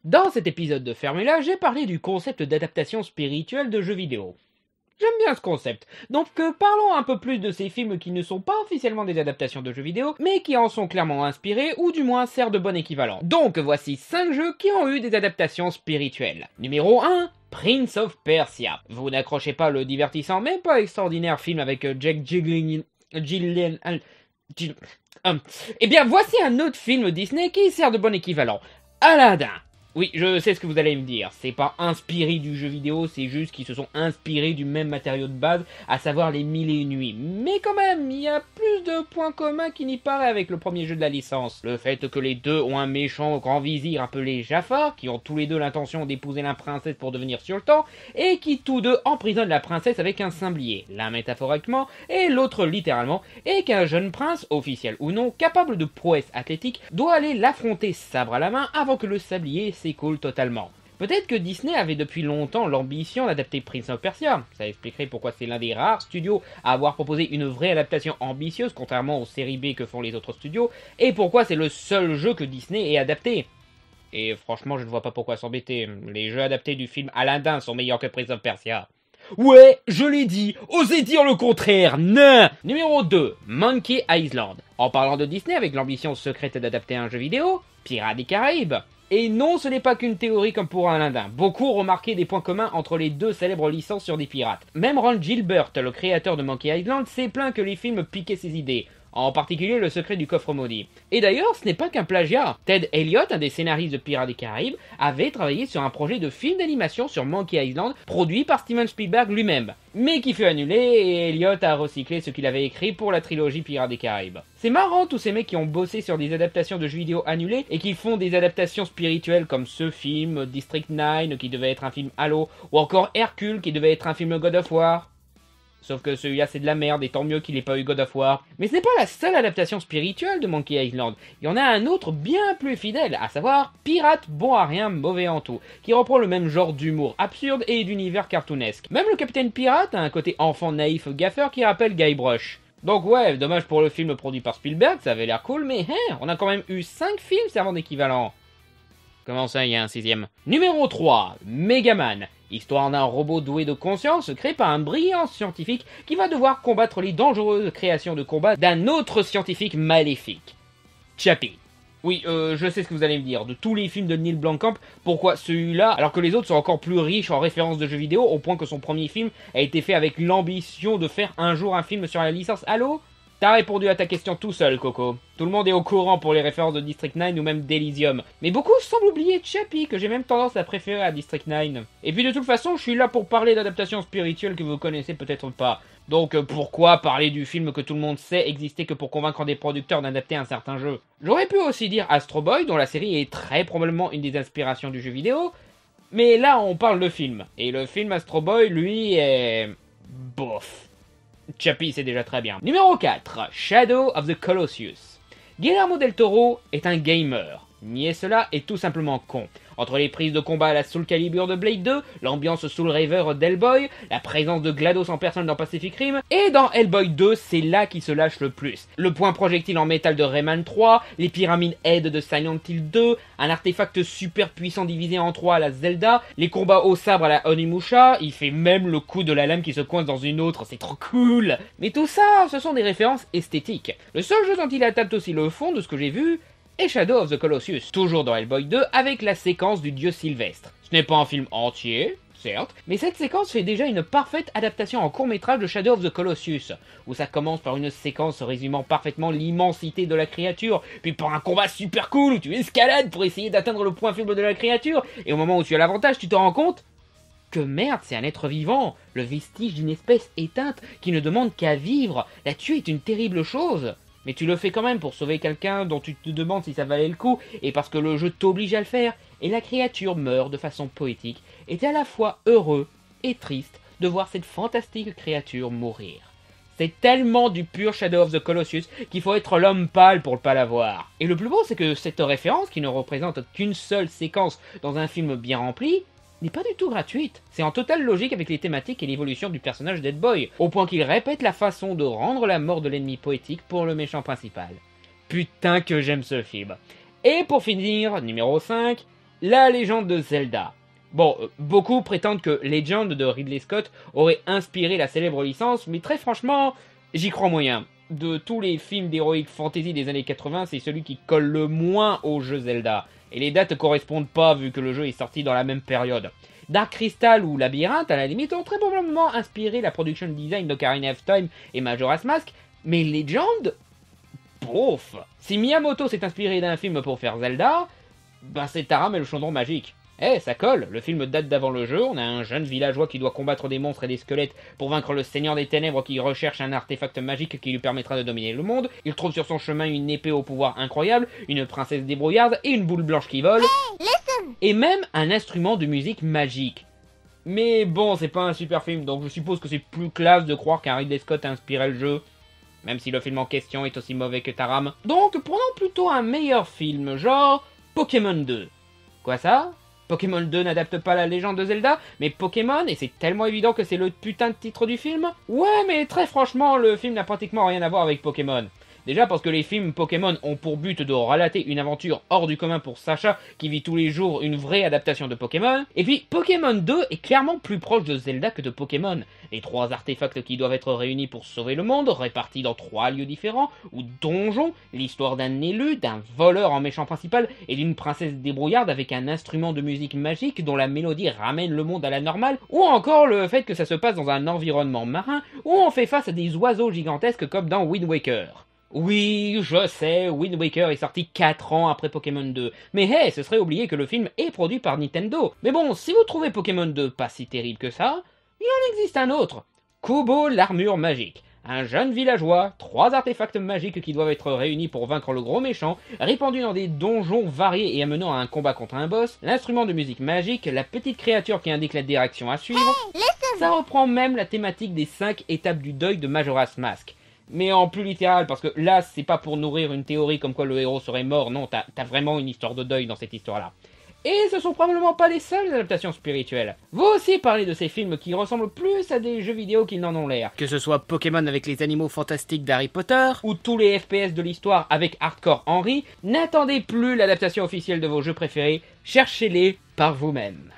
Dans cet épisode de Fermez-la, j'ai parlé du concept d'adaptation spirituelle de jeux vidéo. J'aime bien ce concept, donc parlons un peu plus de ces films qui ne sont pas officiellement des adaptations de jeux vidéo, mais qui en sont clairement inspirés, ou du moins servent de bon équivalent. Donc voici 5 jeux qui ont eu des adaptations spirituelles. Numéro 1, Prince of Persia. Vous n'accrochez pas le divertissant mais pas extraordinaire film avec Jack Gyllenhaal. Eh bien voici un autre film Disney qui sert de bon équivalent. Aladdin. Oui, je sais ce que vous allez me dire, c'est pas inspiré du jeu vidéo, c'est juste qu'ils se sont inspirés du même matériau de base, à savoir les Mille et une nuits. Mais quand même, il y a plus de points communs qui n'y paraît avec le premier jeu de la licence. Le fait que les deux ont un méchant grand vizir appelé Jafar, qui ont tous les deux l'intention d'épouser la princesse pour devenir sultan, et qui tous deux emprisonnent la princesse avec un sablier, l'un métaphoriquement et l'autre littéralement, et qu'un jeune prince, officiel ou non, capable de prouesse athlétique, doit aller l'affronter sabre à la main avant que le sablier s'écoule totalement. Peut-être que Disney avait depuis longtemps l'ambition d'adapter Prince of Persia. Ça expliquerait pourquoi c'est l'un des rares studios à avoir proposé une vraie adaptation ambitieuse, contrairement aux séries B que font les autres studios, et pourquoi c'est le seul jeu que Disney ait adapté. Et franchement, je ne vois pas pourquoi s'embêter. Les jeux adaptés du film Aladdin sont meilleurs que Prince of Persia. Ouais, je l'ai dit, osez dire le contraire, non. Numéro 2, Monkey Island. En parlant de Disney avec l'ambition secrète d'adapter un jeu vidéo, Pirates des Caraïbes. Et non, ce n'est pas qu'une théorie comme pour Aladdin. Beaucoup remarquaient des points communs entre les deux célèbres licences sur des pirates. Même Ron Gilbert, le créateur de Monkey Island, s'est plaint que les films piquaient ses idées. En particulier le secret du coffre maudit. Et d'ailleurs, ce n'est pas qu'un plagiat. Ted Elliott, un des scénaristes de Pirates des Caraïbes, avait travaillé sur un projet de film d'animation sur Monkey Island, produit par Steven Spielberg lui-même, mais qui fut annulé et Elliott a recyclé ce qu'il avait écrit pour la trilogie Pirates des Caraïbes. C'est marrant tous ces mecs qui ont bossé sur des adaptations de jeux vidéo annulées et qui font des adaptations spirituelles comme ce film, District 9 qui devait être un film Halo, ou encore Hercule qui devait être un film God of War. Sauf que celui-là c'est de la merde et tant mieux qu'il ait pas eu God of War. Mais ce n'est pas la seule adaptation spirituelle de Monkey Island. Il y en a un autre bien plus fidèle, à savoir Pirate bon à rien mauvais en tout, qui reprend le même genre d'humour absurde et d'univers cartoonesque. Même le Capitaine Pirate a un côté enfant naïf gaffeur qui rappelle Guybrush. Donc ouais, dommage pour le film produit par Spielberg, ça avait l'air cool, mais on a quand même eu 5 films servant d'équivalent. Comment ça, il y a un 6ème? Numéro 3, Megaman. Histoire d'un robot doué de conscience créé par un brillant scientifique qui va devoir combattre les dangereuses créations de combat d'un autre scientifique maléfique. Chappie. Oui, je sais ce que vous allez me dire. De tous les films de Neil Blomkamp, pourquoi celui-là, alors que les autres sont encore plus riches en références de jeux vidéo, au point que son premier film a été fait avec l'ambition de faire un jour un film sur la licence Halo? T'as répondu à ta question tout seul, Coco. Tout le monde est au courant pour les références de District 9 ou même d'Elysium. Mais beaucoup semblent oublier Chappie, que j'ai même tendance à préférer à District 9. Et puis de toute façon, je suis là pour parler d'adaptations spirituelles que vous connaissez peut-être pas. Donc pourquoi parler du film que tout le monde sait exister que pour convaincre des producteurs d'adapter un certain jeu? J'aurais pu aussi dire Astro Boy, dont la série est très probablement une des inspirations du jeu vidéo. Mais là, on parle de film. Et le film Astro Boy, lui, est... bof. Chappie, c'est déjà très bien. Numéro 4, Shadow of the Colossus. Guillermo del Toro est un gamer. Nier cela est tout simplement con. Entre les prises de combat à la Soul Calibur de Blade 2, l'ambiance Soul River d'Hellboy, la présence de GLaDOS en personne dans Pacific Rim, et dans Hellboy 2, c'est là qu'il se lâche le plus. Le point projectile en métal de Rayman 3, les pyramides Head de Silent Hill 2, un artefact super puissant divisé en 3 à la Zelda, les combats au sabre à la Onimusha, il fait même le coup de la lame qui se coince dans une autre, c'est trop cool. Mais tout ça, ce sont des références esthétiques. Le seul jeu dont il adapte aussi le fond de ce que j'ai vu, et Shadow of the Colossus, toujours dans Hellboy 2 avec la séquence du dieu Sylvestre. Ce n'est pas un film entier, certes, mais cette séquence fait déjà une parfaite adaptation en court-métrage de Shadow of the Colossus, où ça commence par une séquence résumant parfaitement l'immensité de la créature, puis par un combat super cool où tu escalades pour essayer d'atteindre le point faible de la créature, et au moment où tu as l'avantage, tu te rends compte que merde, c'est un être vivant, le vestige d'une espèce éteinte qui ne demande qu'à vivre. La tuer est une terrible chose. Mais tu le fais quand même pour sauver quelqu'un dont tu te demandes si ça valait le coup, et parce que le jeu t'oblige à le faire, et la créature meurt de façon poétique, et t'es à la fois heureux et triste de voir cette fantastique créature mourir. C'est tellement du pur Shadow of the Colossus qu'il faut être l'homme pâle pour ne pas l'avoir. Et le plus beau, c'est que cette référence, qui ne représente qu'une seule séquence dans un film bien rempli, n'est pas du tout gratuite. C'est en totale logique avec les thématiques et l'évolution du personnage d'Hellboy, au point qu'il répète la façon de rendre la mort de l'ennemi poétique pour le méchant principal. Putain que j'aime ce film. Et pour finir, numéro 5, La légende de Zelda. Bon, beaucoup prétendent que Legend de Ridley Scott aurait inspiré la célèbre licence, mais très franchement, j'y crois moyen. De tous les films d'heroic fantasy des années 80, c'est celui qui colle le moins au jeu Zelda. Et les dates correspondent pas vu que le jeu est sorti dans la même période. Dark Crystal ou Labyrinthe, à la limite, ont très probablement inspiré la production design d'Ocarina of Time et Majora's Mask, mais Legend, bof. Si Miyamoto s'est inspiré d'un film pour faire Zelda, ben c'est Taram et le chaudron magique. Eh, ça colle, le film date d'avant le jeu, on a un jeune villageois qui doit combattre des monstres et des squelettes pour vaincre le Seigneur des Ténèbres qui recherche un artefact magique qui lui permettra de dominer le monde, il trouve sur son chemin une épée au pouvoir incroyable, une princesse débrouillarde et une boule blanche qui vole, et même un instrument de musique magique. Mais bon, c'est pas un super film, donc je suppose que c'est plus classe de croire qu'un Ridley Scott a inspiré le jeu, même si le film en question est aussi mauvais que Taram. Donc prenons plutôt un meilleur film, genre Pokémon 2. Quoi ça? Pokémon 2 n'adapte pas la légende de Zelda, mais Pokémon, et c'est tellement évident que c'est le putain de titre du film? Ouais, mais très franchement, le film n'a pratiquement rien à voir avec Pokémon. Déjà parce que les films Pokémon ont pour but de relater une aventure hors du commun pour Sacha qui vit tous les jours une vraie adaptation de Pokémon. Et puis Pokémon 2 est clairement plus proche de Zelda que de Pokémon. Les 3 artefacts qui doivent être réunis pour sauver le monde, répartis dans 3 lieux différents, ou donjons, l'histoire d'un élu, d'un voleur en méchant principal et d'une princesse débrouillarde avec un instrument de musique magique dont la mélodie ramène le monde à la normale, ou encore le fait que ça se passe dans un environnement marin où on fait face à des oiseaux gigantesques comme dans Wind Waker. Oui, je sais, Wind Waker est sorti 4 ans après Pokémon 2, mais hey, ce serait oublier que le film est produit par Nintendo. Mais bon, si vous trouvez Pokémon 2 pas si terrible que ça, il en existe un autre. Kubo, l'armure magique. Un jeune villageois, 3 artefacts magiques qui doivent être réunis pour vaincre le gros méchant, répandus dans des donjons variés et amenant à un combat contre un boss, l'instrument de musique magique, la petite créature qui indique la direction à suivre. Ça reprend même la thématique des 5 étapes du deuil de Majora's Mask. Mais en plus littéral, parce que là, c'est pas pour nourrir une théorie comme quoi le héros serait mort, non, t'as vraiment une histoire de deuil dans cette histoire-là. Et ce sont probablement pas les seules adaptations spirituelles. Vous aussi parlez de ces films qui ressemblent plus à des jeux vidéo qu'ils n'en ont l'air. Que ce soit Pokémon avec les animaux fantastiques d'Harry Potter, ou tous les FPS de l'histoire avec Hardcore Henry, n'attendez plus l'adaptation officielle de vos jeux préférés, cherchez-les par vous-même.